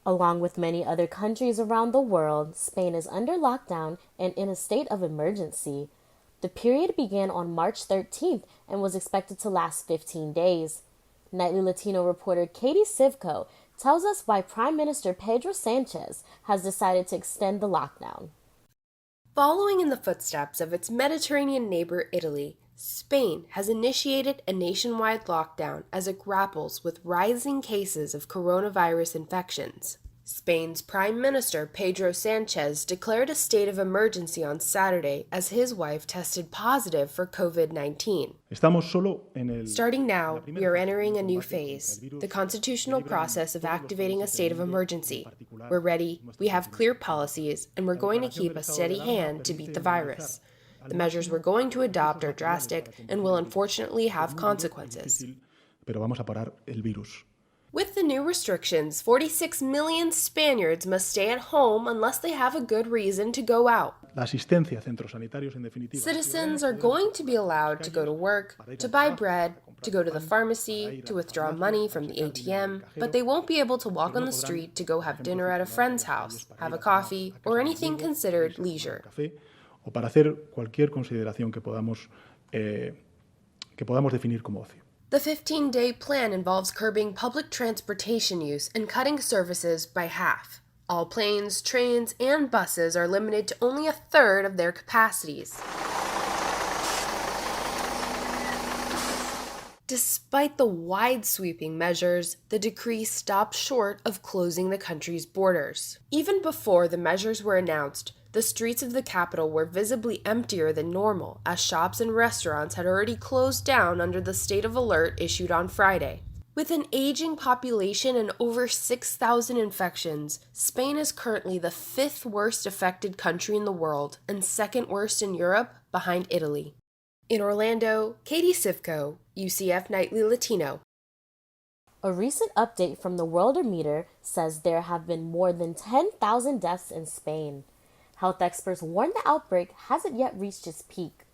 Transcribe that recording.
Along with many other countries around the world, Spain is under lockdown and in a state of emergency. The period began on March 13th and was expected to last 15 days. Nightly Latino reporter Katie Sivko tells us why Prime Minister Pedro Sanchez has decided to extend the lockdown. Following in the footsteps of its Mediterranean neighbor Italy, Spain has initiated a nationwide lockdown as it grapples with rising cases of coronavirus infections. Spain's Prime Minister Pedro Sanchez declared a state of emergency on Saturday as his wife tested positive for COVID-19. Starting now, we are entering a new phase, the constitutional process of activating a state of emergency. We're ready, we have clear policies, and we're going to keep a steady hand to beat the virus. The measures we're going to adopt are drastic and will unfortunately have consequences. With the new restrictions, 46 million Spaniards must stay at home unless they have a good reason to go out. Citizens are going to be allowed to go to work, to buy bread, to go to the pharmacy, to withdraw money from the ATM, but they won't be able to walk on the street to go have dinner at a friend's house, have a coffee, or anything considered leisure. O para hacer cualquier consideración que podamos definir como ocio. The 15-day plan involves curbing public transportation use and cutting services by half. All planes, trains, and buses are limited to only a third of their capacities. Despite the wide-sweeping measures, the decree stopped short of closing the country's borders. Even before the measures were announced, the streets of the capital were visibly emptier than normal, as shops and restaurants had already closed down under the state of alert issued on Friday. With an aging population and over 6,000 infections, Spain is currently the fifth worst affected country in the world and second worst in Europe, behind Italy. In Orlando, Katie Sivko, UCF Nightly Latino. A recent update from the Worldometer says there have been more than 10,000 deaths in Spain. Health experts warn the outbreak hasn't yet reached its peak.